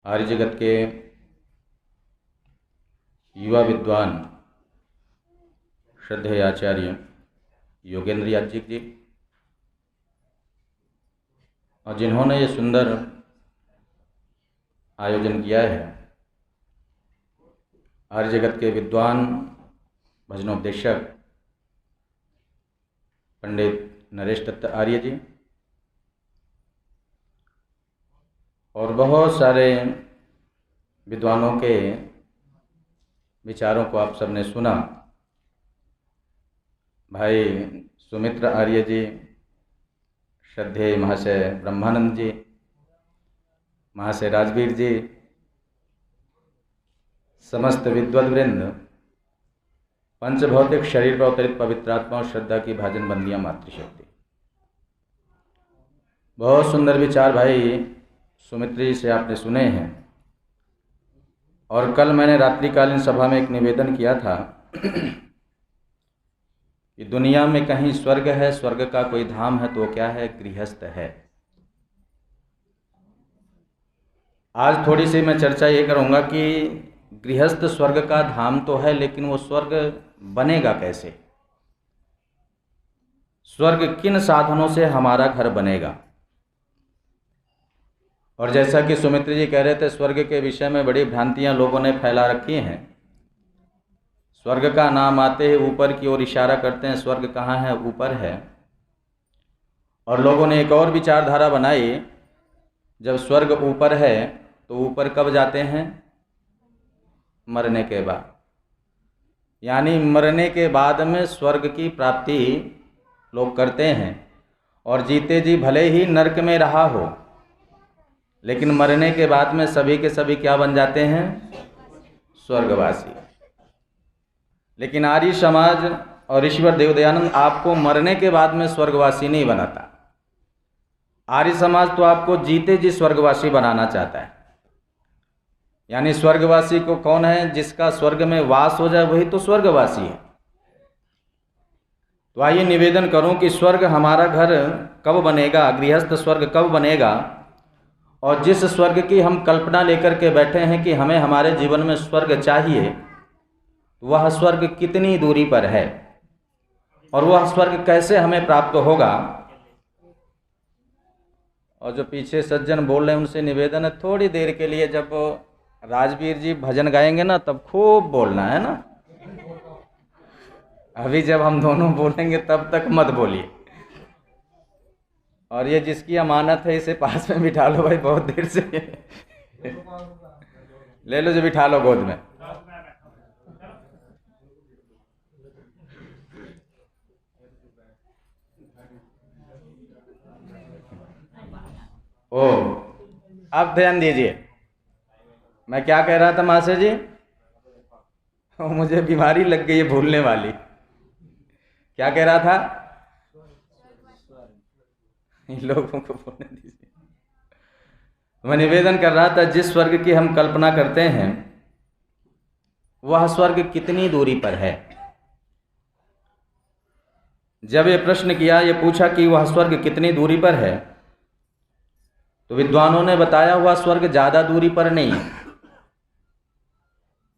आर्य जगत के युवा विद्वान श्रद्धेय आचार्य योगेंद्र याज्ञिक जी और जिन्होंने ये सुंदर आयोजन किया है, आर्य जगत के विद्वान भजनोपदेशक पंडित नरेश दत्त आर्य जी और बहुत सारे विद्वानों के विचारों को आप सबने सुना। भाई सुमित्र आर्य जी, श्रद्धेय महाशय ब्रह्मानंद जी, महाशय राजवीर जी, समस्त विद्वद्वृंद, पंचभौतिक शरीर पर अवतरित पवित्रात्मा और श्रद्धा की भाजन बंदियाँ मातृशक्ति। बहुत सुंदर विचार भाई सुमित्र जी से आपने सुने हैं। और कल मैंने रात्रिकालीन सभा में एक निवेदन किया था कि दुनिया में कहीं स्वर्ग है, स्वर्ग का कोई धाम है तो वो क्या है? गृहस्थ है। आज थोड़ी सी मैं चर्चा ये करूँगा कि गृहस्थ स्वर्ग का धाम तो है, लेकिन वो स्वर्ग बनेगा कैसे? स्वर्ग किन साधनों से हमारा घर बनेगा? और जैसा कि सुमित्र जी कह रहे थे, स्वर्ग के विषय में बड़ी भ्रांतियां लोगों ने फैला रखी हैं। स्वर्ग का नाम आते ही ऊपर की ओर इशारा करते हैं, स्वर्ग कहाँ है? ऊपर है। और लोगों ने एक और विचारधारा बनाई, जब स्वर्ग ऊपर है तो ऊपर कब जाते हैं? मरने के बाद। यानी मरने के बाद में स्वर्ग की प्राप्ति लोग करते हैं। और जीते जी भले ही नरक में रहा हो, लेकिन मरने के बाद में सभी के सभी क्या बन जाते हैं? स्वर्गवासी। लेकिन आर्य समाज और ईश्वर देवदयानंद आपको मरने के बाद में स्वर्गवासी नहीं बनाता। आर्य समाज तो आपको जीते जी स्वर्गवासी बनाना चाहता है। यानी स्वर्गवासी को कौन है? जिसका स्वर्ग में वास हो जाए वही तो स्वर्गवासी है। तो आइए निवेदन करूं कि स्वर्ग हमारा घर कब बनेगा, गृहस्थ स्वर्ग कब बनेगा, और जिस स्वर्ग की हम कल्पना लेकर के बैठे हैं कि हमें हमारे जीवन में स्वर्ग चाहिए, वह स्वर्ग कितनी दूरी पर है और वह स्वर्ग कैसे हमें प्राप्त होगा। और जो पीछे सज्जन बोल रहे हैं उनसे निवेदन है, थोड़ी देर के लिए जब राजवीर जी भजन गाएंगे ना तब खूब बोलना है ना। अभी जब हम दोनों बोलेंगे तब तक मत बोलिए। और ये जिसकी अमानत है इसे पास में बिठा लो भाई, बहुत देर से ले लो, जो बिठा लो गोद में। ओ अब ध्यान दीजिए, मैं क्या कह रहा था मास्टर जी? मुझे बीमारी लग गई है भूलने वाली। क्या कह रहा था? इन लोगों को बोलने दीजिए। मैं निवेदन कर रहा था, जिस स्वर्ग की हम कल्पना करते हैं वह स्वर्ग कितनी दूरी पर है। जब ये प्रश्न किया, ये पूछा कि वह स्वर्ग कितनी दूरी पर है, तो विद्वानों ने बताया वह स्वर्ग ज्यादा दूरी पर नहीं है।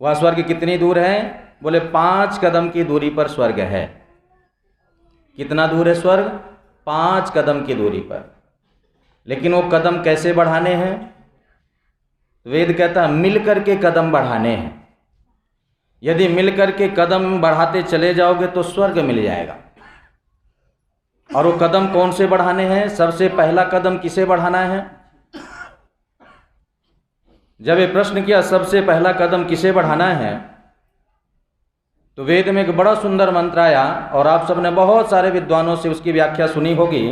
वह स्वर्ग कितनी दूर है? बोले 5 कदम की दूरी पर स्वर्ग है। कितना दूर है स्वर्ग? 5 कदम की दूरी पर। लेकिन वो कदम कैसे बढ़ाने हैं? वेद कहता है मिल करके कदम बढ़ाने हैं। यदि मिल करके कदम बढ़ाते चले जाओगे तो स्वर्ग मिल जाएगा। और वो कदम कौन से बढ़ाने हैं? सबसे पहला कदम किसे बढ़ाना है? जब ये प्रश्न किया सबसे पहला कदम किसे बढ़ाना है, तो वेद में एक बड़ा सुंदर मंत्र आया और आप सबने बहुत सारे विद्वानों से उसकी व्याख्या सुनी होगी।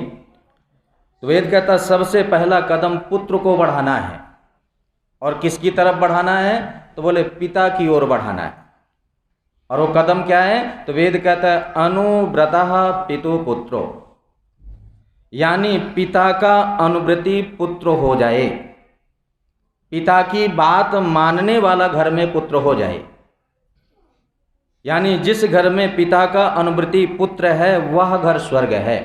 तो वेद कहता है सबसे पहला कदम पुत्र को बढ़ाना है। और किसकी तरफ बढ़ाना है? तो बोले पिता की ओर बढ़ाना है। और वो कदम क्या है? तो वेद कहता है अनुव्रतः पितु पुत्रो, यानी पिता का अनुव्रती पुत्र हो जाए, पिता की बात मानने वाला घर में पुत्र हो जाए। यानी जिस घर में पिता का अनुव्रती पुत्र है वह घर स्वर्ग है।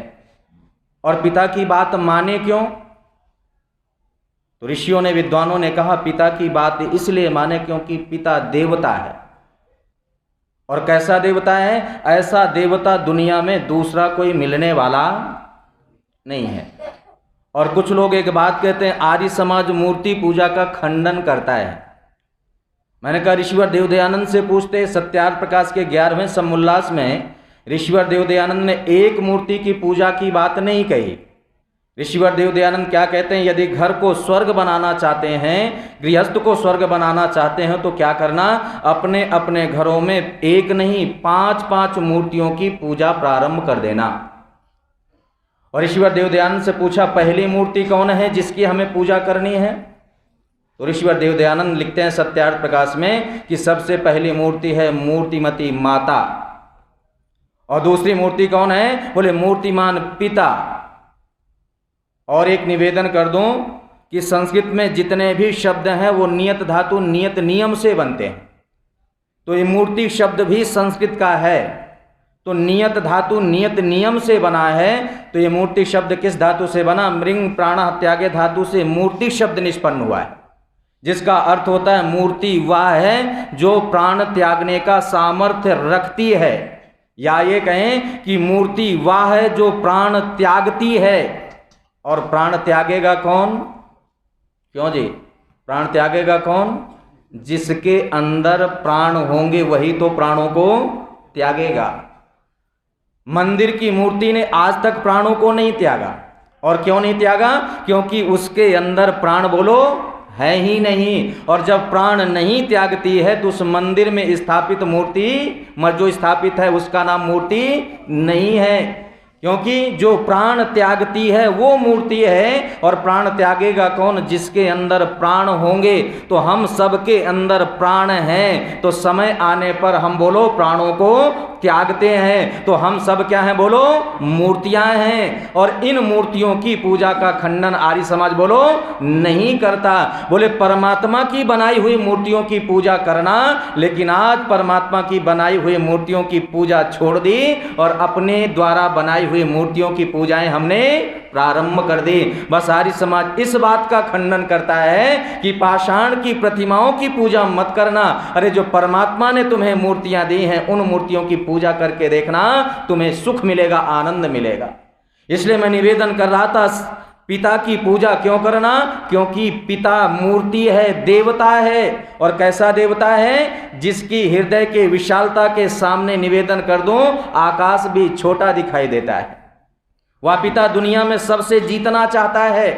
और पिता की बात माने क्यों? तो ऋषियों ने, विद्वानों ने कहा पिता की बात इसलिए माने क्योंकि पिता देवता है। और कैसा देवता है? ऐसा देवता दुनिया में दूसरा कोई मिलने वाला नहीं है। और कुछ लोग एक बात कहते हैं, आर्य समाज मूर्ति पूजा का खंडन करता है। मैंने कहा ऋषिवर देवदयानंद से पूछते। सत्यार्थ प्रकाश के 11वें समोल्लास में ऋषिवर देवदयानंद ने एक मूर्ति की पूजा की बात नहीं कही। ऋषिवर देवदयानंद क्या कहते हैं, यदि घर को स्वर्ग बनाना चाहते हैं, गृहस्थ को स्वर्ग बनाना चाहते हैं, तो क्या करना, अपने अपने घरों में एक नहीं 5-5 मूर्तियों की पूजा प्रारंभ कर देना। और ऋषिवर देवदयानंद से पूछा पहली मूर्ति कौन है जिसकी हमें पूजा करनी है? तो ऋषिवर देवदयानंद लिखते हैं सत्यार्थ प्रकाश में कि सबसे पहली मूर्ति है मूर्तिमती माता। और दूसरी मूर्ति कौन है? बोले मूर्तिमान पिता। और एक निवेदन कर दूं कि संस्कृत में जितने भी शब्द हैं वो नियत धातु नियत नियम से बनते हैं। तो ये मूर्ति शब्द भी संस्कृत का है, तो नियत धातु नियत नियम से बना है। तो ये मूर्ति शब्द किस धातु से बना? मृंग प्राण त्यागे धातु से मूर्ति शब्द निष्पन्न हुआ है, जिसका अर्थ होता है मूर्ति वह है जो प्राण त्यागने का सामर्थ्य रखती है, या ये कहें कि मूर्ति वह है जो प्राण त्यागती है। और प्राण त्यागेगा कौन? क्यों जी? प्राण त्यागेगा कौन? जिसके अंदर प्राण होंगे वही तो प्राणों को त्यागेगा। मंदिर की मूर्ति ने आज तक प्राणों को नहीं त्यागा। और क्यों नहीं त्यागा? क्योंकि उसके अंदर प्राण बोलो है ही नहीं। और जब प्राण नहीं त्यागती है तो उस मंदिर में स्थापित मूर्ति जो स्थापित है उसका नाम मूर्ति नहीं है। क्योंकि जो प्राण त्यागती है वो मूर्ति है। और प्राण त्यागेगा कौन? जिसके अंदर प्राण होंगे। तो हम सबके अंदर प्राण हैं, तो समय आने पर हम बोलो प्राणों को त्यागते हैं। तो हम सब क्या हैं? बोलो मूर्तियां हैं। और इन मूर्तियों की पूजा का खंडन आर्य समाज बोलो नहीं करता। बोले परमात्मा की बनाई हुई मूर्तियों की पूजा करना, लेकिन आज परमात्मा की बनाई हुई मूर्तियों की पूजा छोड़ दी और अपने द्वारा बनाई हुई मूर्तियों की पूजाएं हमने प्रारंभ कर दी। बस आर्य समाज इस बात का खंडन करता है कि पाषाण की प्रतिमाओं की पूजा मत करना। अरे जो परमात्मा ने तुम्हें मूर्तियां दी हैं उन मूर्तियों की पूजा करके देखना, तुम्हें सुख मिलेगा, आनंद मिलेगा। इसलिए मैं निवेदन कर रहा था पिता की पूजा क्यों करना? क्योंकि पिता मूर्ति है, देवता है। और कैसा देवता है? जिसकी हृदय के विशालता के सामने निवेदन कर दूं आकाश भी छोटा दिखाई देता है। वह पिता दुनिया में सबसे जीतना चाहता है,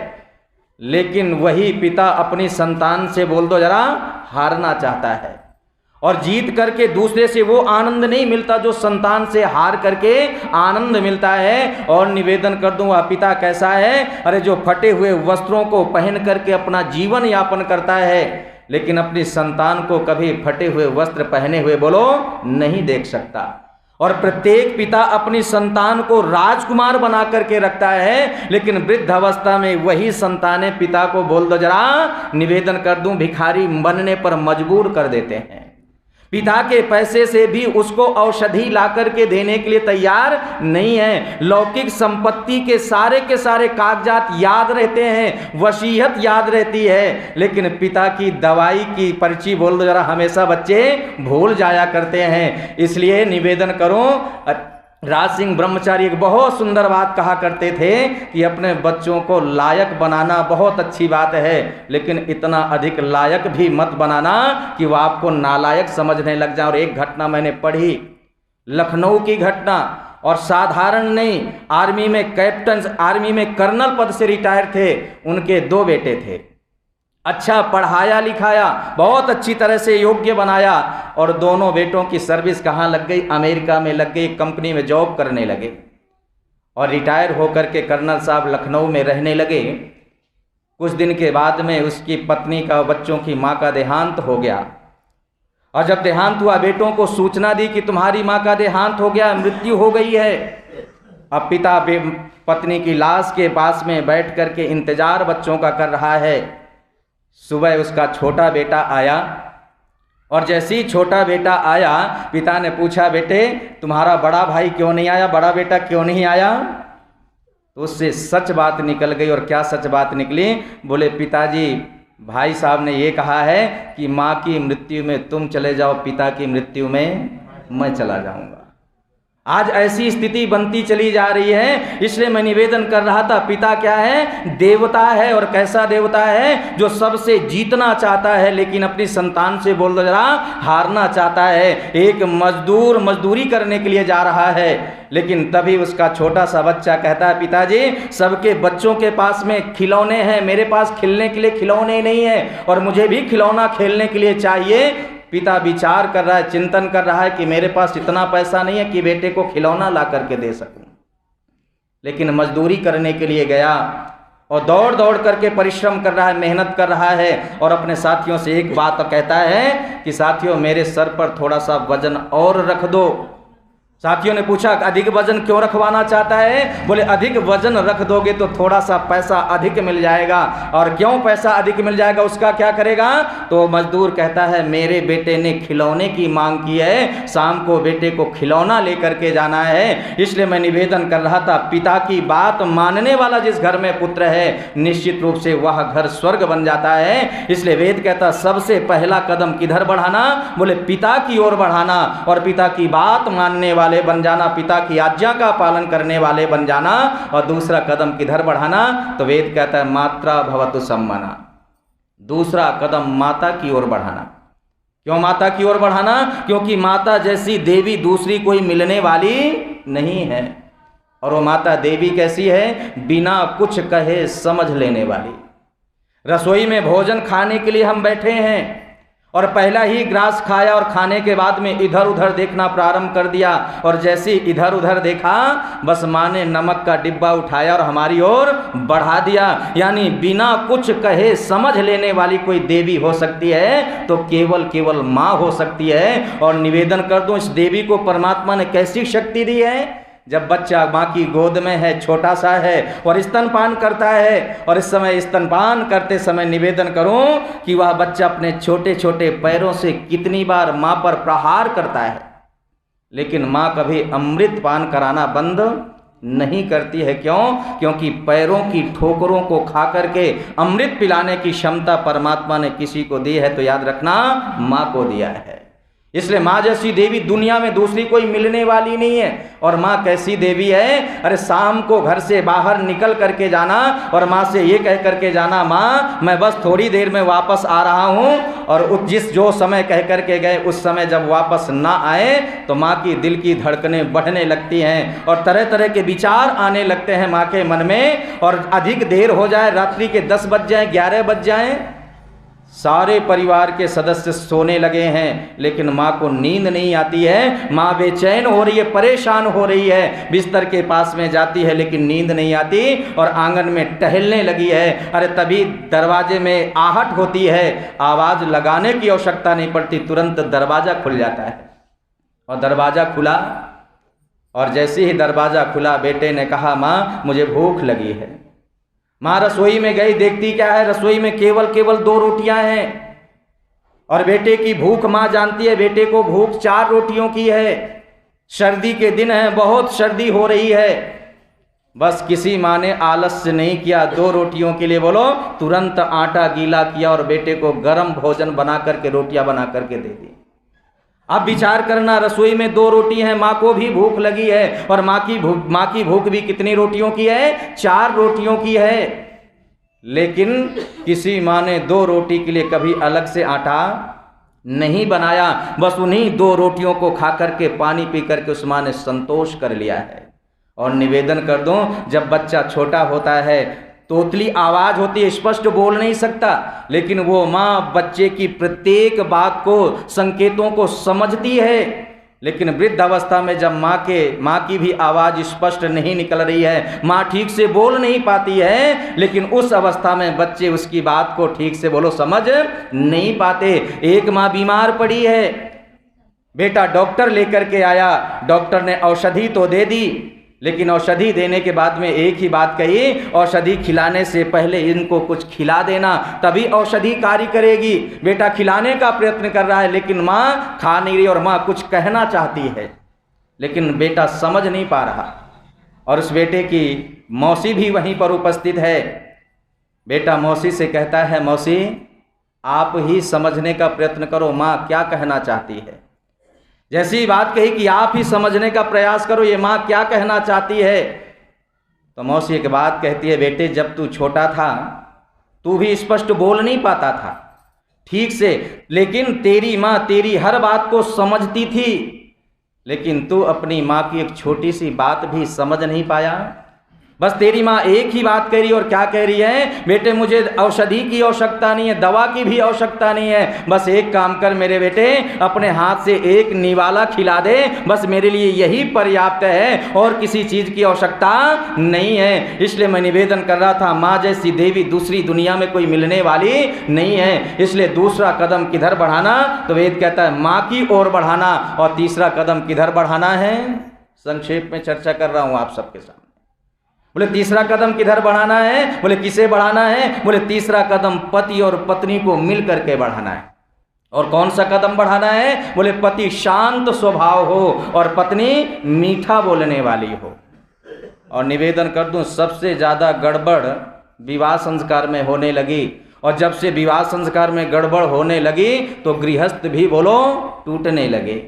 लेकिन वही पिता अपनी संतान से बोल दो जरा हारना चाहता है। और जीत करके दूसरे से वो आनंद नहीं मिलता जो संतान से हार करके आनंद मिलता है। और निवेदन कर दूं वह पिता कैसा है? अरे जो फटे हुए वस्त्रों को पहन करके अपना जीवन यापन करता है, लेकिन अपनी संतान को कभी फटे हुए वस्त्र पहने हुए बोलो नहीं देख सकता। और प्रत्येक पिता अपनी संतान को राजकुमार बना करके रखता है, लेकिन वृद्ध अवस्था में वही संतानें पिता को बोल दो जरा निवेदन कर दूं भिखारी बनने पर मजबूर कर देते हैं। पिता के पैसे से भी उसको औषधि ला करके देने के लिए तैयार नहीं है। लौकिक संपत्ति के सारे कागजात याद रहते हैं, वसीयत याद रहती है, लेकिन पिता की दवाई की पर्ची बोल दो जरा हमेशा बच्चे भूल जाया करते हैं। इसलिए निवेदन करो, राज सिंह ब्रह्मचारी एक बहुत सुंदर बात कहा करते थे कि अपने बच्चों को लायक बनाना बहुत अच्छी बात है, लेकिन इतना अधिक लायक भी मत बनाना कि वो आपको नालायक समझने लग जाए। और एक घटना मैंने पढ़ी, लखनऊ की घटना, और साधारण नहीं, आर्मी में कैप्टन, आर्मी में कर्नल पद से रिटायर थे। उनके 2 बेटे थे, अच्छा पढ़ाया लिखाया, बहुत अच्छी तरह से योग्य बनाया, और दोनों बेटों की सर्विस कहाँ लग गई? अमेरिका में लग गई, कंपनी में जॉब करने लगे। और रिटायर होकर के कर्नल साहब लखनऊ में रहने लगे। कुछ दिन के बाद में उसकी पत्नी का, बच्चों की माँ का देहांत हो गया। और जब देहांत हुआ, बेटों को सूचना दी कि तुम्हारी माँ का देहांत हो गया, मृत्यु हो गई है। अब पिता पत्नी की लाश के पास में बैठ करके इंतजार बच्चों का कर रहा है। सुबह उसका छोटा बेटा आया, और जैसे ही छोटा बेटा आया, पिता ने पूछा बेटे तुम्हारा बड़ा भाई क्यों नहीं आया, बड़ा बेटा क्यों नहीं आया? तो उससे सच बात निकल गई। और क्या सच बात निकली? बोले पिताजी, भाई साहब ने ये कहा है कि माँ की मृत्यु में तुम चले जाओ, पिता की मृत्यु में मैं चला जाऊंगा। आज ऐसी स्थिति बनती चली जा रही है। इसलिए मैं निवेदन कर रहा था, पिता क्या है? देवता है। और कैसा देवता है? जो सबसे जीतना चाहता है लेकिन अपनी संतान से बोल दो जरा हारना चाहता है। एक मजदूर मजदूरी करने के लिए जा रहा है, लेकिन तभी उसका छोटा सा बच्चा कहता है, पिताजी सबके बच्चों के पास में खिलौने हैं, मेरे पास खेलने के लिए खिलौने नहीं है और मुझे भी खिलौना खेलने के लिए चाहिए। पिता विचार कर रहा है, चिंतन कर रहा है कि मेरे पास इतना पैसा नहीं है कि बेटे को खिलौना ला करके दे सकूं। लेकिन मजदूरी करने के लिए गया और दौड़ दौड़ करके परिश्रम कर रहा है, मेहनत कर रहा है और अपने साथियों से एक बात कहता है कि साथियों मेरे सर पर थोड़ा सा वजन और रख दो। साथियों ने पूछा अधिक वजन क्यों रखवाना चाहता है? बोले अधिक वजन रख दोगे तो थोड़ा सा पैसा अधिक मिल जाएगा। और क्यों पैसा अधिक मिल जाएगा, उसका क्या करेगा? तो मजदूर कहता है मेरे बेटे ने खिलौने की मांग की है, शाम को बेटे को खिलौना लेकर के जाना है। इसलिए मैं निवेदन कर रहा था, पिता की बात मानने वाला जिस घर में पुत्र है निश्चित रूप से वह घर स्वर्ग बन जाता है। इसलिए वेद कहता सबसे पहला कदम किधर बढ़ाना? बोले पिता की ओर बढ़ाना और पिता की बात मानने वाले बन जाना, पिता की आज्ञा का पालन करने वाले बन जाना। और दूसरा कदम किधर बढ़ाना? तो वेद कहता है मात्रा भवतु सम्मना। दूसरा कदम माता की ओर बढ़ाना। क्यों माता की ओर बढ़ाना? क्योंकि माता जैसी देवी दूसरी कोई मिलने वाली नहीं है। और वो माता देवी कैसी है? बिना कुछ कहे समझ लेने वाली। रसोई में भोजन खाने के लिए हम बैठे हैं और पहला ही ग्रास खाया और खाने के बाद में इधर उधर देखना प्रारंभ कर दिया। और जैसे इधर उधर देखा बस माँ ने नमक का डिब्बा उठाया और हमारी ओर बढ़ा दिया। यानी बिना कुछ कहे समझ लेने वाली कोई देवी हो सकती है तो केवल माँ हो सकती है। और निवेदन कर दूं, इस देवी को परमात्मा ने कैसी शक्ति दी है? जब बच्चा माँ की गोद में है, छोटा सा है और स्तनपान करता है, और इस समय स्तनपान करते समय निवेदन करूं कि वह बच्चा अपने छोटे छोटे पैरों से कितनी बार माँ पर प्रहार करता है, लेकिन माँ कभी अमृत पान कराना बंद नहीं करती है। क्यों? क्योंकि पैरों की ठोकरों को खा करके अमृत पिलाने की क्षमता परमात्मा ने किसी को दी है तो याद रखना माँ को दिया है। इसलिए माँ जैसी देवी दुनिया में दूसरी कोई मिलने वाली नहीं है। और माँ कैसी देवी है? अरे शाम को घर से बाहर निकल करके जाना और माँ से ये कह करके जाना, माँ मैं बस थोड़ी देर में वापस आ रहा हूँ। और जो समय कह करके गए उस समय जब वापस ना आए तो माँ की दिल की धड़कनें बढ़ने लगती हैं और तरह तरह के विचार आने लगते हैं माँ के मन में। और अधिक देर हो जाए, रात्रि के 10 बज जाए, 11 बज जाए, सारे परिवार के सदस्य सोने लगे हैं लेकिन माँ को नींद नहीं आती है। माँ बेचैन हो रही है, परेशान हो रही है, बिस्तर के पास में जाती है लेकिन नींद नहीं आती और आंगन में टहलने लगी है। अरे तभी दरवाजे में आहट होती है, आवाज़ लगाने की आवश्यकता नहीं पड़ती, तुरंत दरवाज़ा खुल जाता है। और दरवाज़ा खुला और जैसे ही दरवाज़ा खुला बेटे ने कहा माँ मुझे भूख लगी है। माँ रसोई में गई, देखती क्या है? रसोई में केवल 2 रोटियां हैं। और बेटे की भूख माँ जानती है, बेटे को भूख 4 रोटियों की है। सर्दी के दिन है, बहुत सर्दी हो रही है। बस किसी माँ ने आलस्य नहीं किया, 2 रोटियों के लिए बोलो तुरंत आटा गीला किया और बेटे को गर्म भोजन बना करके रोटियां बना करके दे दी। अब विचार करना, रसोई में 2 रोटी हैं, माँ को भी भूख लगी है और माँ की भूख भी कितनी रोटियों की है? 4 रोटियों की है। लेकिन किसी माँ ने 2 रोटी के लिए कभी अलग से आटा नहीं बनाया, बस उन्हीं 2 रोटियों को खा करके पानी पी करके उस माँ ने संतोष कर लिया है। और निवेदन कर दूं, जब बच्चा छोटा होता है तोतली आवाज होती है, स्पष्ट बोल नहीं सकता, लेकिन वो माँ बच्चे की प्रत्येक बात को, संकेतों को समझती है। लेकिन वृद्ध अवस्था में जब माँ की भी आवाज़ स्पष्ट नहीं निकल रही है, माँ ठीक से बोल नहीं पाती है, लेकिन उस अवस्था में बच्चे उसकी बात को ठीक से बोलो समझ नहीं पाते। एक माँ बीमार पड़ी है, बेटा डॉक्टर लेकर के आया, डॉक्टर ने औषधि तो दे दी, लेकिन औषधि देने के बाद में एक ही बात कही, औषधि खिलाने से पहले इनको कुछ खिला देना, तभी औषधि कार्य करेगी। बेटा खिलाने का प्रयत्न कर रहा है लेकिन माँ खा नहीं रही और माँ कुछ कहना चाहती है लेकिन बेटा समझ नहीं पा रहा। और उस बेटे की मौसी भी वहीं पर उपस्थित है। बेटा मौसी से कहता है, मौसी आप ही समझने का प्रयत्न करो, माँ क्या कहना चाहती है। जैसी ही बात कही कि आप ही समझने का प्रयास करो, ये माँ क्या कहना चाहती है, तो मौसी एक बात कहती है, बेटे जब तू छोटा था तू भी स्पष्ट बोल नहीं पाता था ठीक से, लेकिन तेरी माँ तेरी हर बात को समझती थी, लेकिन तू अपनी माँ की एक छोटी सी बात भी समझ नहीं पाया। बस तेरी माँ एक ही बात कह रही है, और क्या कह रही है, बेटे मुझे औषधि की आवश्यकता नहीं है, दवा की भी आवश्यकता नहीं है, बस एक काम कर मेरे बेटे, अपने हाथ से एक निवाला खिला दे, बस मेरे लिए यही पर्याप्त है, और किसी चीज़ की आवश्यकता नहीं है। इसलिए मैं निवेदन कर रहा था, माँ जैसी देवी दूसरी दुनिया में कोई मिलने वाली नहीं है, इसलिए दूसरा कदम किधर बढ़ाना, तो वेद कहता है माँ की ओर बढ़ाना, और तीसरा कदम किधर बढ़ाना है, संक्षेप में चर्चा कर रहा हूँ आप सबके सामने। बोले तीसरा कदम किधर बढ़ाना है, बोले किसे बढ़ाना है, बोले तीसरा कदम पति और पत्नी को मिल करके बढ़ाना है। और कौन सा कदम बढ़ाना है, बोले पति शांत स्वभाव हो और पत्नी मीठा बोलने वाली हो। और निवेदन कर दूं, सबसे ज़्यादा गड़बड़ विवाह संस्कार में होने लगी, और जब से विवाह संस्कार में गड़बड़ होने लगी तो गृहस्थ भी बोलो टूटने लगे।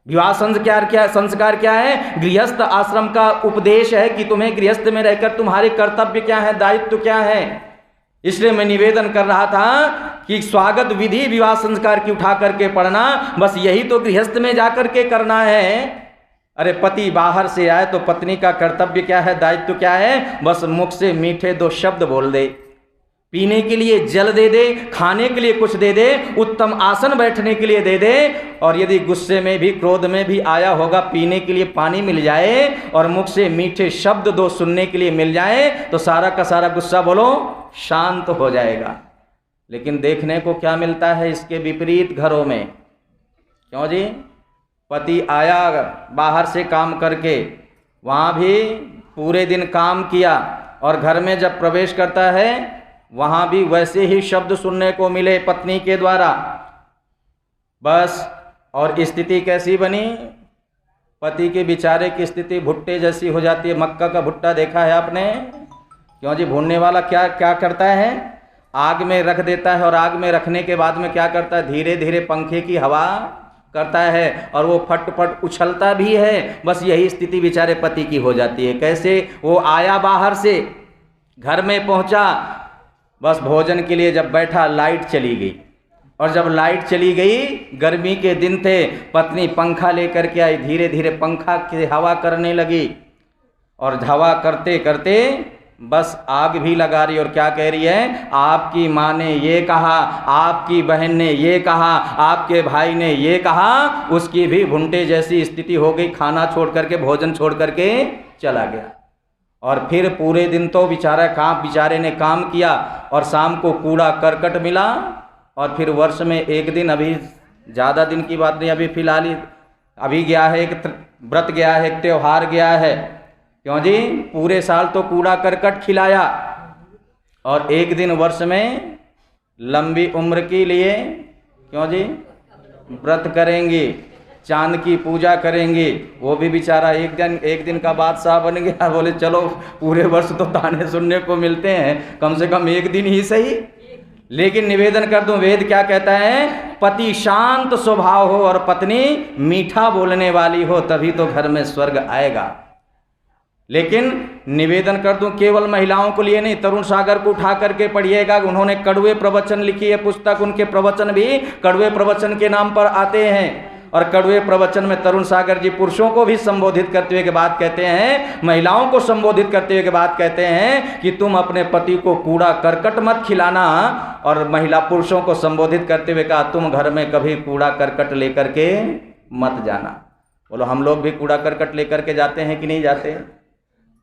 विवाह संस्कार क्या है, गृहस्थ आश्रम का उपदेश है कि तुम्हें गृहस्थ में रहकर तुम्हारे कर्तव्य क्या है, दायित्व क्या है। इसलिए मैं निवेदन कर रहा था कि स्वागत विधि विवाह संस्कार की उठा करके पढ़ना, बस यही तो गृहस्थ में जाकर के करना है। अरे पति बाहर से आए तो पत्नी का कर्तव्य क्या है, दायित्व क्या है, बस मुख से मीठे दो शब्द बोल दे, पीने के लिए जल दे दे, खाने के लिए कुछ दे दे, उत्तम आसन बैठने के लिए दे दे, और यदि गुस्से में भी क्रोध में भी आया होगा पीने के लिए पानी मिल जाए और मुख से मीठे शब्द दो सुनने के लिए मिल जाए, तो सारा का सारा गुस्सा बोलो शांत हो जाएगा। लेकिन देखने को क्या मिलता है इसके विपरीत घरों में, क्यों जी, पति आया बाहर से काम करके, वहाँ भी पूरे दिन काम किया, और घर में जब प्रवेश करता है वहाँ भी वैसे ही शब्द सुनने को मिले पत्नी के द्वारा। बस और स्थिति कैसी बनी, पति के बेचारे की स्थिति भुट्टे जैसी हो जाती है। मक्का का भुट्टा देखा है आपने, क्यों जी, भूनने वाला क्या क्या करता है, आग में रख देता है, और आग में रखने के बाद में क्या करता है, धीरे धीरे पंखे की हवा करता है, और वो फट फट उछलता भी है। बस यही स्थिति बेचारे पति की हो जाती है। कैसे, वो आया बाहर से, घर में पहुंचा, बस भोजन के लिए जब बैठा लाइट चली गई, और जब लाइट चली गई, गर्मी के दिन थे, पत्नी पंखा लेकर के आई, धीरे धीरे पंखा की हवा करने लगी, और हवा करते करते बस आग भी लगा रही, और क्या कह रही है, आपकी माँ ने ये कहा, आपकी बहन ने ये कहा, आपके भाई ने ये कहा, उसकी भी भुंटे जैसी स्थिति हो गई, खाना छोड़ करके भोजन छोड़ करके चला गया। और फिर पूरे दिन तो बेचारे ने काम किया, और शाम को कूड़ा करकट मिला, और फिर वर्ष में एक दिन, अभी ज़्यादा दिन की बात नहीं, अभी फिलहाल ही अभी गया है, एक व्रत गया है, एक त्यौहार गया है, क्यों जी, पूरे साल तो कूड़ा करकट खिलाया, और एक दिन वर्ष में लंबी उम्र के लिए, क्यों जी, व्रत करेंगे, चांद की पूजा करेंगे, वो भी बेचारा एक दिन का बादशाह बन गया। बोले चलो पूरे वर्ष तो ताने सुनने को मिलते हैं, कम से कम एक दिन ही सही। लेकिन निवेदन कर दूं, वेद क्या कहता है, पति शांत स्वभाव हो और पत्नी मीठा बोलने वाली हो, तभी तो घर में स्वर्ग आएगा। लेकिन निवेदन कर दूं, केवल महिलाओं को लिए नहीं, तरुण सागर को उठा करके पढ़िएगा, उन्होंने कड़वे प्रवचन लिखी है पुस्तक, उनके प्रवचन भी कड़वे प्रवचन के नाम पर आते हैं। और कड़वे प्रवचन में तरुण सागर जी पुरुषों को भी संबोधित करते हुए के बात कहते हैं, महिलाओं को संबोधित करते हुए के बात कहते हैं कि तुम अपने पति को कूड़ा करकट मत खिलाना, और महिला पुरुषों को संबोधित करते हुए कहा, तुम घर में कभी कूड़ा करकट लेकर के मत जाना। बोलो हम लोग भी कूड़ा करकट लेकर के जाते हैं कि नहीं जाते?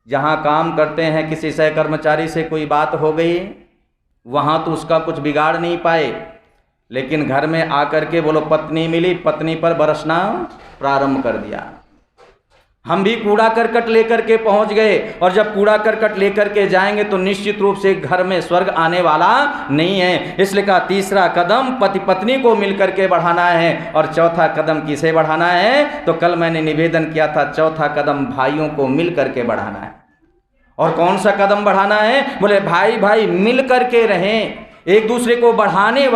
जहाँ काम करते हैं, किसी सहकर्मचारी से कोई बात हो गई, वहाँ तो उसका कुछ बिगाड़ नहीं पाए, लेकिन घर में आकर के बोलो पत्नी मिली, पत्नी पर बरसना प्रारंभ कर दिया। हम भी कूड़ा करकट लेकर के पहुंच गए, और जब कूड़ा करकट लेकर के जाएंगे तो निश्चित रूप से घर में स्वर्ग आने वाला नहीं है। इसलिए कहा तीसरा कदम पति पत्नी को मिलकर के बढ़ाना है, और चौथा कदम किसे बढ़ाना है, तो कल मैंने निवेदन किया था, चौथा कदम भाइयों को मिल करके बढ़ाना है। और कौन सा कदम बढ़ाना है? बोले भाई भाई मिल करके रहें, एक दूसरे को बढ़ाने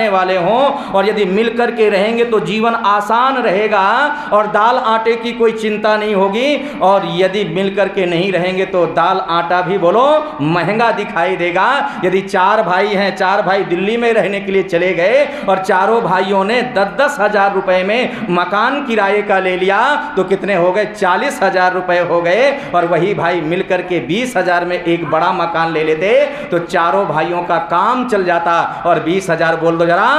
वाले हों, और यदि मिल कर के रहेंगे तो जीवन आसान रहेगा और दाल आटे की कोई चिंता नहीं होगी। और यदि मिल कर के नहीं रहेंगे तो दाल आटा भी बोलो महंगा दिखाई देगा। यदि 4 भाई हैं, 4 भाई दिल्ली में रहने के लिए चले गए और चारों भाइयों ने 10-10 हज़ार रुपए में मकान किराए का ले लिया तो कितने हो गए? 40,000 रुपए हो गए। और वही भाई मिल कर के 20,000 में एक बड़ा मकान ले लेते तो चारों भाइयों का काम चल जाता और 20,000 बोल दो जरा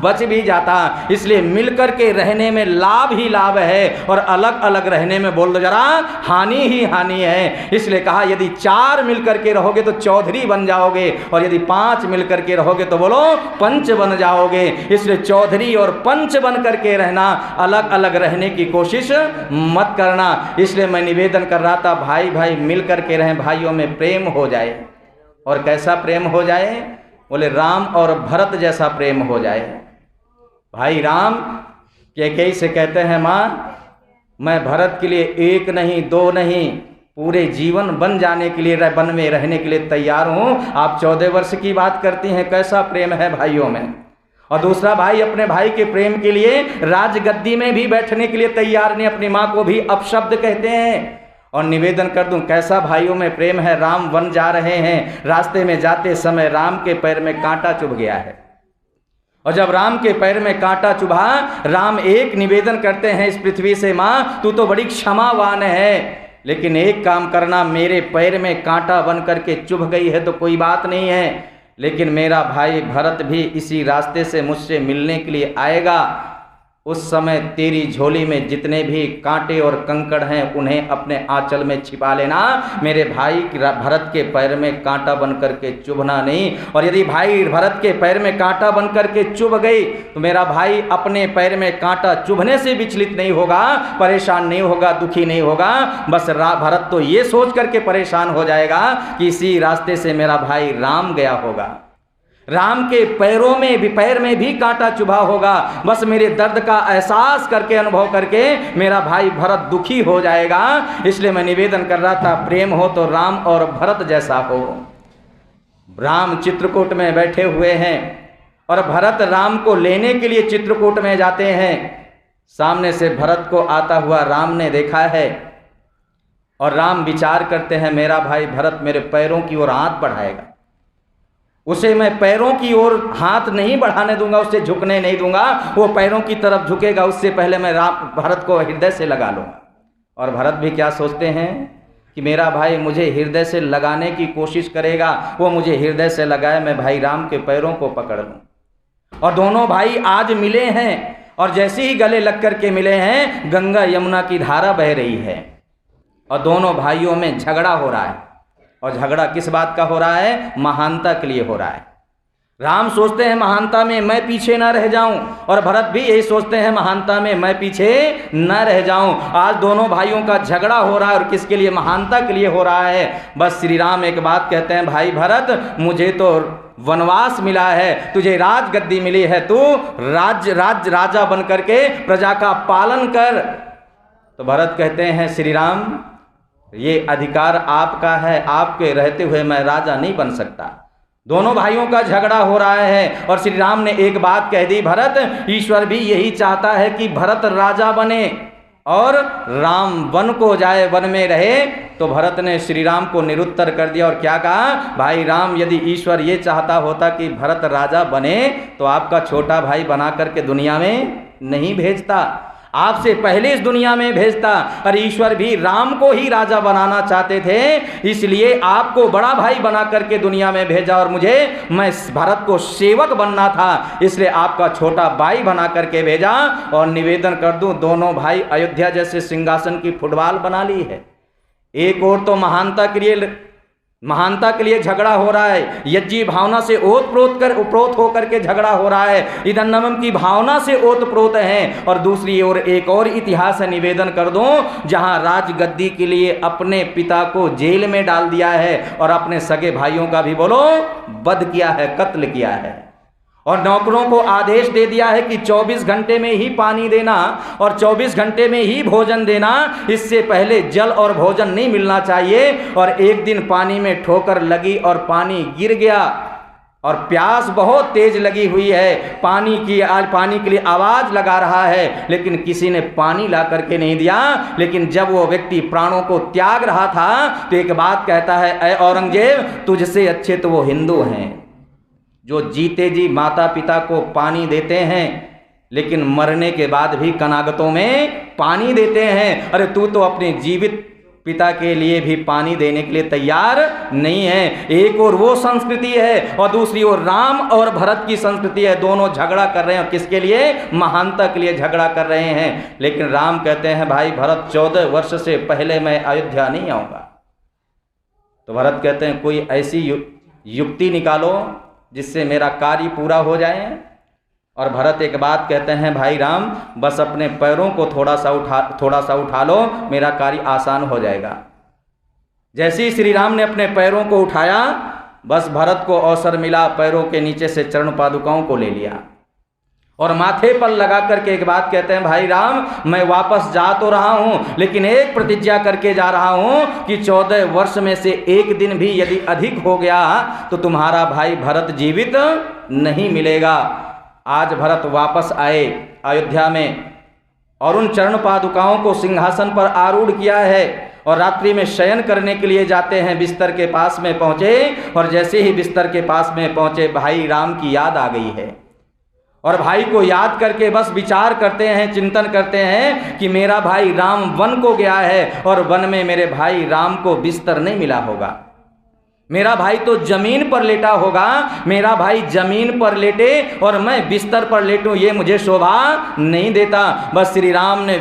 बच भी जाता। इसलिए मिलकर के रहने में लाभ ही लाभ है और अलग अलग रहने में बोल दो जरा हानि ही हानि है। इसलिए कहा यदि 4 मिलकर के रहोगे तो चौधरी बन जाओगे, और यदि 5 मिलकर के रहोगे तो बोलो पंच बन जाओगे। इसलिए चौधरी और पंच बन करके रहना, अलग अलग रहने की कोशिश मत करना। इसलिए मैं निवेदन कर रहा था भाई भाई मिल करके रहें, भाइयों में प्रेम हो जाए। और कैसा प्रेम हो जाए? बोले राम और भरत जैसा प्रेम हो जाए। भाई राम कैकेयी से कहते हैं माँ मैं भरत के लिए 1 नहीं 2 नहीं पूरे जीवन बन जाने के लिए वन में रहने के लिए तैयार हूँ। आप 14 वर्ष की बात करती हैं, कैसा प्रेम है भाइयों में। और दूसरा भाई अपने भाई के प्रेम के लिए राजगद्दी में भी बैठने के लिए तैयार नहीं, अपनी माँ को भी अपशब्द कहते हैं। और निवेदन कर दूं कैसा भाइयों में प्रेम है। राम वन जा रहे हैं, रास्ते में जाते समय राम के पैर में कांटा चुभ गया है, और जब राम के पैर में कांटा चुभा, राम एक निवेदन करते हैं इस पृथ्वी से, माँ तू तो बड़ी क्षमावान है, लेकिन एक काम करना, मेरे पैर में कांटा बन करके चुभ गई है तो कोई बात नहीं है, लेकिन मेरा भाई भरत भी इसी रास्ते से मुझसे मिलने के लिए आएगा। उस समय तेरी झोली में जितने भी कांटे और कंकड़ हैं उन्हें अपने आंचल में छिपा लेना, मेरे भाई भरत के पैर में कांटा बन करके चुभना नहीं। और यदि भाई भरत के पैर में कांटा बन करके चुभ गई तो मेरा भाई अपने पैर में कांटा चुभने से विचलित नहीं होगा, परेशान नहीं होगा, दुखी नहीं होगा। बस भरत तो ये सोच करके परेशान हो जाएगा कि इसी रास्ते से मेरा भाई राम गया होगा, राम के पैर में भी कांटा चुभा होगा। बस मेरे दर्द का एहसास करके, अनुभव करके मेरा भाई भरत दुखी हो जाएगा। इसलिए मैं निवेदन कर रहा था प्रेम हो तो राम और भरत जैसा हो। राम चित्रकूट में बैठे हुए हैं और भरत राम को लेने के लिए चित्रकूट में जाते हैं। सामने से भरत को आता हुआ राम ने देखा है और राम विचार करते हैं मेरा भाई भरत मेरे पैरों की ओर हाथ बढ़ाएगा, उसे मैं पैरों की ओर हाथ नहीं बढ़ाने दूंगा, उससे झुकने नहीं दूंगा, वो पैरों की तरफ झुकेगा उससे पहले मैं भरत को हृदय से लगा लूंगा। और भरत भी क्या सोचते हैं कि मेरा भाई मुझे हृदय से लगाने की कोशिश करेगा, वो मुझे हृदय से लगाए, मैं भाई राम के पैरों को पकड़ लूं। और दोनों भाई आज मिले हैं और जैसे ही गले लग कर के मिले हैं, गंगा यमुना की धारा बह रही है और दोनों भाइयों में झगड़ा हो रहा है। और झगड़ा किस बात का हो रहा है? महानता के लिए हो रहा है। राम सोचते हैं महानता में मैं पीछे ना रह जाऊं, और भरत भी यही सोचते हैं महानता में मैं पीछे ना रह जाऊं। आज दोनों भाइयों का झगड़ा हो रहा है और किसके लिए? महानता के लिए हो रहा है। बस श्री राम एक बात कहते हैं, भाई भरत मुझे तो वनवास मिला है, तुझे राजगद्दी मिली है, तू राजा बन करके प्रजा का पालन कर। तो भरत कहते हैं श्री राम ये अधिकार आपका है, आपके रहते हुए मैं राजा नहीं बन सकता। दोनों भाइयों का झगड़ा हो रहा है और श्री राम ने एक बात कह दी, भरत ईश्वर भी यही चाहता है कि भरत राजा बने और राम वन को जाए, वन में रहे। तो भरत ने श्री राम को निरुत्तर कर दिया और क्या कहा, भाई राम यदि ईश्वर ये चाहता होता कि भरत राजा बने तो आपका छोटा भाई बना करके दुनिया में नहीं भेजता, आपसे पहले इस दुनिया में भेजता। और ईश्वर भी राम को ही राजा बनाना चाहते थे, इसलिए आपको बड़ा भाई बना करके दुनिया में भेजा और मैं भरत को सेवक बनना था, इसलिए आपका छोटा भाई बना करके भेजा। और निवेदन कर दूं दोनों भाई अयोध्या जैसे सिंहासन की फुटबॉल बना ली है। एक और तो महानता के लिए झगड़ा हो रहा है, यज्ञी भावना से ओतप्रोत होकर के झगड़ा हो रहा है, इदन्नवम की भावना से ओतप्रोत है। और दूसरी ओर एक और इतिहास है, निवेदन कर दूं, जहां राजगद्दी के लिए अपने पिता को जेल में डाल दिया है और अपने सगे भाइयों का भी बोलो वध किया है, कत्ल किया है। और नौकरों को आदेश दे दिया है कि 24 घंटे में ही पानी देना और 24 घंटे में ही भोजन देना, इससे पहले जल और भोजन नहीं मिलना चाहिए। और एक दिन पानी में ठोकर लगी और पानी गिर गया और प्यास बहुत तेज लगी हुई है, पानी के लिए आवाज लगा रहा है, लेकिन किसी ने पानी ला करके नहीं दिया। लेकिन जब वो व्यक्ति प्राणों को त्याग रहा था तो एक बात कहता है, ऐ औरंगजेब, तुझसे अच्छे तो वो हिंदू हैं जो जीते जी माता पिता को पानी देते हैं लेकिन मरने के बाद भी कनागतों में पानी देते हैं। अरे तू तो अपने जीवित पिता के लिए भी पानी देने के लिए तैयार नहीं है। एक और वो संस्कृति है और दूसरी ओर राम और भरत की संस्कृति है। दोनों झगड़ा कर रहे हैं और किसके लिए? महानता के लिए झगड़ा कर रहे हैं। लेकिन राम कहते हैं, भाई भरत 14 वर्ष से पहले मैं अयोध्या नहीं आऊंगा। तो भरत कहते हैं, कोई ऐसी युक्ति निकालो जिससे मेरा कार्य पूरा हो जाए। और भरत एक बात कहते हैं, भाई राम, बस अपने पैरों को थोड़ा सा उठा लो, मेरा कार्य आसान हो जाएगा। जैसे ही श्री राम ने अपने पैरों को उठाया, बस भरत को अवसर मिला, पैरों के नीचे से चरण पादुकाओं को ले लिया और माथे पर लगा करके एक बात कहते हैं, भाई राम, मैं वापस जा तो रहा हूं, लेकिन एक प्रतिज्ञा करके जा रहा हूं कि 14 वर्ष में से एक दिन भी यदि अधिक हो गया तो तुम्हारा भाई भरत जीवित नहीं मिलेगा। आज भरत वापस आए अयोध्या में और उन चरण पादुकाओं को सिंहासन पर आरूढ़ किया है और रात्रि में शयन करने के लिए जाते हैं। बिस्तर के पास में पहुंचे और जैसे ही बिस्तर के पास में पहुंचे, भाई राम की याद आ गई है और भाई को याद करके बस विचार करते हैं, चिंतन करते हैं कि मेरा भाई राम वन को गया है और वन में मेरे भाई राम को बिस्तर नहीं मिला होगा। मेरा भाई तो जमीन पर लेटा होगा, मेरा भाई जमीन पर लेटे और मैं बिस्तर पर लेटूं, ये मुझे शोभा नहीं देता। बस श्री राम ने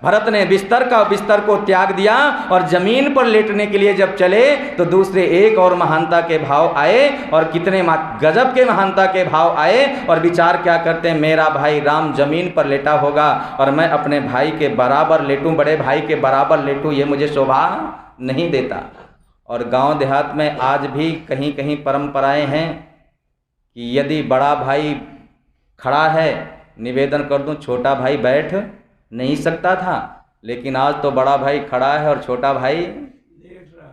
भरत ने बिस्तर को त्याग दिया और जमीन पर लेटने के लिए जब चले तो दूसरे एक और महानता के भाव आए और कितने गजब के महानता के भाव आए। और विचार क्या करते हैं, मेरा भाई राम जमीन पर लेटा होगा और मैं अपने भाई के बराबर लेटूं, बड़े भाई के बराबर लेटूं, ये मुझे शोभा नहीं देता। और गांव देहात में आज भी कहीं कहीं परंपराएं हैं कि यदि बड़ा भाई खड़ा है, निवेदन कर दूं, छोटा भाई बैठ नहीं सकता था, लेकिन आज तो बड़ा भाई खड़ा है और छोटा भाई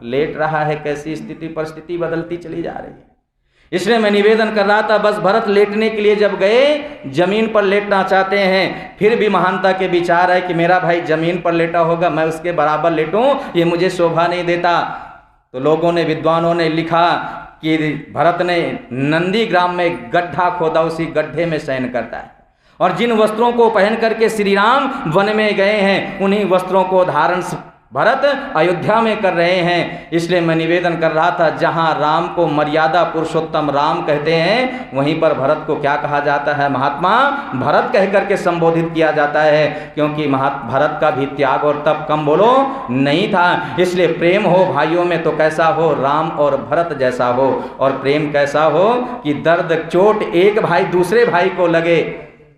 लेट रहा है। कैसी स्थिति परिस्थिति बदलती चली जा रही है। इसलिए मैं निवेदन कर रहा था, बस भरत लेटने के लिए जब गए, जमीन पर लेटना चाहते हैं, फिर भी महानता के विचार है कि मेरा भाई जमीन पर लेटा होगा, मैं उसके बराबर लेटूं, ये मुझे शोभा नहीं देता। तो लोगों ने, विद्वानों ने लिखा कि भरत ने नंदीग्राम में गड्ढा खोदा, उसी गड्ढे में शयन करता है और जिन वस्त्रों को पहन करके श्री राम वन में गए हैं, उन्हीं वस्त्रों को धारण भरत अयोध्या में कर रहे हैं। इसलिए मैं निवेदन कर रहा था, जहां राम को मर्यादा पुरुषोत्तम राम कहते हैं, वहीं पर भरत को क्या कहा जाता है? महात्मा भरत कह करके संबोधित किया जाता है, क्योंकि भरत का भी त्याग और तप कम बोलो नहीं था। इसलिए प्रेम हो भाइयों में तो कैसा हो? राम और भरत जैसा हो। और प्रेम कैसा हो कि दर्द चोट एक भाई दूसरे भाई को लगे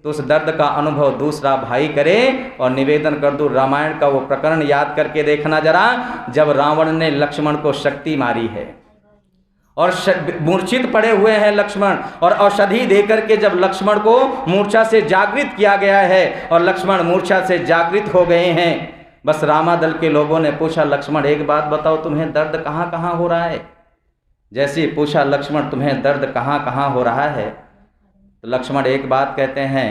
तो उस दर्द का अनुभव दूसरा भाई करे। और निवेदन कर दूं, रामायण का वो प्रकरण याद करके देखना जरा, जब रावण ने लक्ष्मण को शक्ति मारी है और मूर्छित पड़े हुए हैं लक्ष्मण, और औषधि देकर के जब लक्ष्मण को मूर्छा से जागृत किया गया है और लक्ष्मण मूर्छा से जागृत हो गए हैं, बस रामादल के लोगों ने पूछा, लक्ष्मण एक बात बताओ, तुम्हें दर्द कहाँ कहाँ हो रहा है? जैसे पूछा लक्ष्मण, तुम्हें दर्द कहाँ कहाँ हो रहा है? तो लक्ष्मण एक बात कहते हैं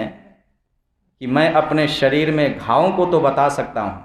कि मैं अपने शरीर में घावों को तो बता सकता हूँ,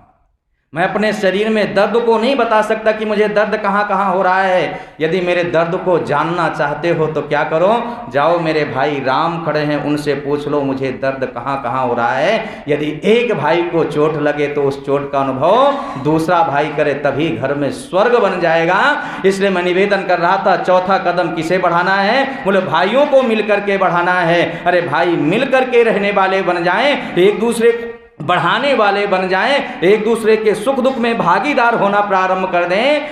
मैं अपने शरीर में दर्द को नहीं बता सकता कि मुझे दर्द कहाँ कहाँ हो रहा है। यदि मेरे दर्द को जानना चाहते हो तो क्या करो, जाओ मेरे भाई राम खड़े हैं, उनसे पूछ लो मुझे दर्द कहाँ कहाँ हो रहा है। यदि एक भाई को चोट लगे तो उस चोट का अनुभव दूसरा भाई करे, तभी घर में स्वर्ग बन जाएगा। इसलिए मैं निवेदन कर रहा था, चौथा कदम किसे बढ़ाना है? बोले भाइयों को मिल करके बढ़ाना है। अरे भाई मिल करके रहने वाले बन जाएं, एक दूसरे बढ़ाने वाले बन जाएं, एक दूसरे के सुख दुख में भागीदार होना प्रारंभ कर दें,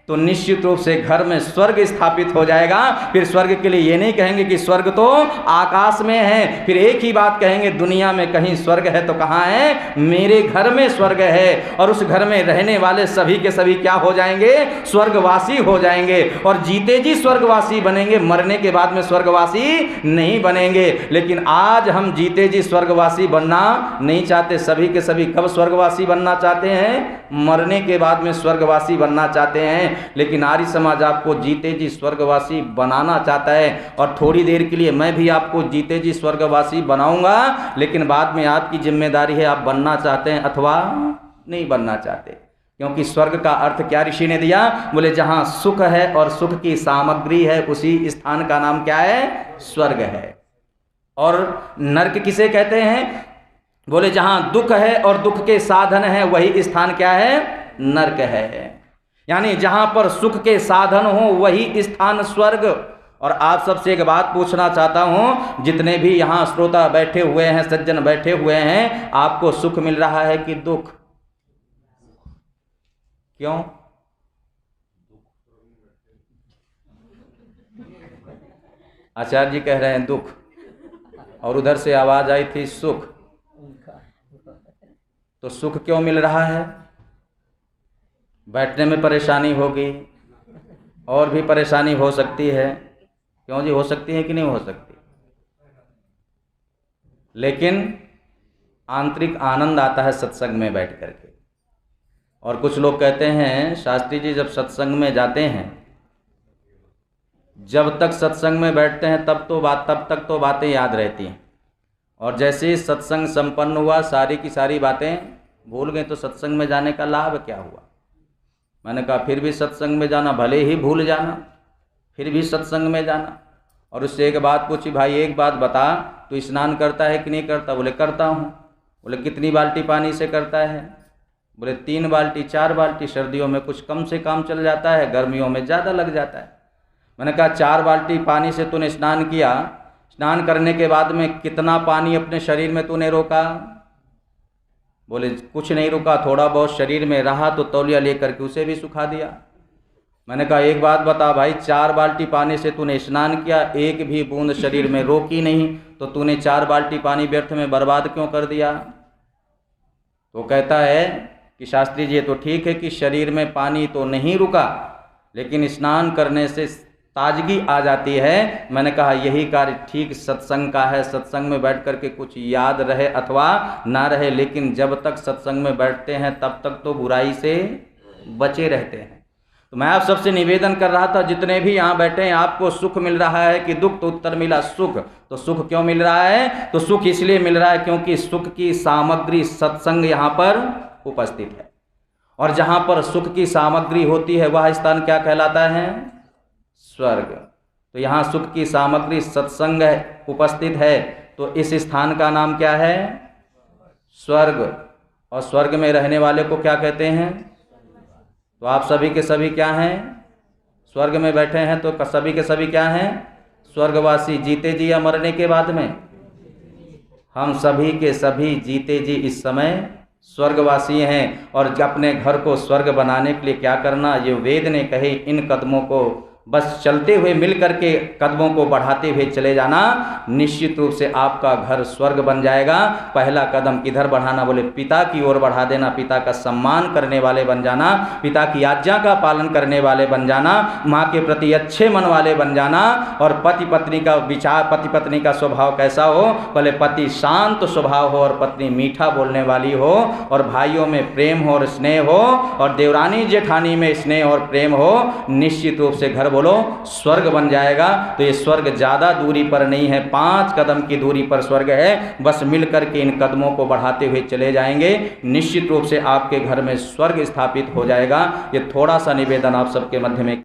तो निश्चित रूप से घर में स्वर्ग स्थापित हो जाएगा। फिर स्वर्ग के लिए ये नहीं कहेंगे कि स्वर्ग तो आकाश में है, फिर एक ही बात कहेंगे, दुनिया में कहीं स्वर्ग है तो कहाँ है? मेरे घर में स्वर्ग है। और उस घर में रहने वाले सभी के सभी क्या हो जाएंगे? स्वर्गवासी हो जाएंगे। और जीते जी स्वर्गवासी बनेंगे, मरने के बाद में स्वर्गवासी नहीं बनेंगे। लेकिन आज हम जीते जी स्वर्गवासी बनना नहीं चाहते। सभी के सभी कब स्वर्गवासी बनना चाहते हैं? मरने के बाद में स्वर्गवासी बनना चाहते हैं। लेकिन आर्य समाज आपको जीते जी स्वर्गवासी बनाना चाहता है। और थोड़ी देर के लिए मैं भी आपको जीते जी स्वर्गवासी बनाऊंगा, लेकिन बाद में आपकी जिम्मेदारी है, आप बनना चाहते हैं अथवा नहीं बनना चाहते। क्योंकि स्वर्ग का अर्थ क्या ऋषि ने दिया? बोले जहां सुख है और सुख की सामग्री है, उसी स्थान का नाम क्या है? स्वर्ग है। और नरक किसे कहते हैं? बोले जहां दुख है और दुख के साधन है, वही स्थान क्या है? नरक है। यानी जहां पर सुख के साधन हो वही स्थान स्वर्ग। और आप सबसे एक बात पूछना चाहता हूं, जितने भी यहां श्रोता बैठे हुए हैं, सज्जन बैठे हुए हैं, आपको सुख मिल रहा है कि दुख? क्यों? आचार्य जी कह रहे हैं दुख, और उधर से आवाज आई थी सुख। तो सुख क्यों मिल रहा है? बैठने में परेशानी होगी, और भी परेशानी हो सकती है। क्यों जी? हो सकती है कि नहीं हो सकती? लेकिन आंतरिक आनंद आता है सत्संग में बैठ करके। और कुछ लोग कहते हैं, शास्त्री जी जब सत्संग में जाते हैं, जब तक सत्संग में बैठते हैं तब तक तो बातें याद रहती हैं, और जैसे ही सत्संग संपन्न हुआ सारी की सारी बातें भूल गए। तो सत्संग में जाने का लाभ क्या हुआ? मैंने कहा फिर भी सत्संग में जाना, भले ही भूल जाना, फिर भी सत्संग में जाना। और उससे एक बात पूछी, भाई एक बात बता, तू स्नान करता है कि नहीं करता? बोले करता हूँ। बोले कितनी बाल्टी पानी से करता है? बोले 3 बाल्टी 4 बाल्टी। सर्दियों में कुछ कम से काम चल जाता है, गर्मियों में ज़्यादा लग जाता है। मैंने कहा 4 बाल्टी पानी से तूने स्नान किया, स्नान करने के बाद में कितना पानी अपने शरीर में तूने रोका? बोले कुछ नहीं रुका, थोड़ा बहुत शरीर में रहा तो तौलिया लेकर के उसे भी सुखा दिया। मैंने कहा एक बात बता भाई, 4 बाल्टी पानी से तूने स्नान किया, एक भी बूंद शरीर में रोकी नहीं, तो तूने 4 बाल्टी पानी व्यर्थ में बर्बाद क्यों कर दिया? तो कहता है कि शास्त्री जी तो ठीक है कि शरीर में पानी तो नहीं रुका, लेकिन स्नान करने से ताजगी आ जाती है। मैंने कहा यही कार्य ठीक सत्संग का है। सत्संग में बैठ कर के कुछ याद रहे अथवा ना रहे, लेकिन जब तक सत्संग में बैठते हैं तब तक तो बुराई से बचे रहते हैं। तो मैं आप सबसे निवेदन कर रहा था, जितने भी यहाँ बैठे हैं, आपको सुख मिल रहा है कि दुख? तो उत्तर मिला सुख। तो सुख क्यों मिल रहा है? तो सुख इसलिए मिल रहा है क्योंकि सुख की सामग्री सत्संग यहाँ पर उपस्थित है। और जहाँ पर सुख की सामग्री होती है वह स्थान क्या कहलाता है? स्वर्ग। तो यहाँ सुख की सामग्री सत्संग उपस्थित है, तो इस स्थान का नाम क्या है? स्वर्ग। और स्वर्ग में रहने वाले को क्या कहते हैं? तो आप सभी के सभी क्या हैं? स्वर्ग में बैठे हैं, तो सभी के सभी क्या हैं? स्वर्गवासी। जीते जी या मरने के बाद में? हम सभी के सभी जीते जी इस समय स्वर्गवासी हैं। और अपने घर को स्वर्ग बनाने के लिए क्या करना? ये वेद ने कहे, इन कदमों को बस चलते हुए मिल करके कदमों को बढ़ाते हुए चले जाना, निश्चित रूप से आपका घर स्वर्ग बन जाएगा। पहला कदम किधर बढ़ाना? बोले पिता की ओर बढ़ा देना। पिता का सम्मान करने वाले बन जाना, पिता की आज्ञा का पालन करने वाले बन जाना, माँ के प्रति अच्छे मन वाले बन जाना। और पति पत्नी का विचार, पति पत्नी का स्वभाव कैसा हो? बोले पति शांत स्वभाव हो और पत्नी मीठा बोलने वाली हो, और भाइयों में प्रेम हो और स्नेह हो, और देवरानी जेठानी में स्नेह और प्रेम हो। निश्चित रूप से घर बोलो स्वर्ग बन जाएगा। तो ये स्वर्ग ज़्यादा दूरी पर नहीं है, 5 कदम की दूरी पर स्वर्ग है। बस मिल करके इन कदमों को बढ़ाते हुए चले जाएंगे, निश्चित रूप से आपके घर में स्वर्ग स्थापित हो जाएगा। ये थोड़ा सा निवेदन आप सबके मध्य में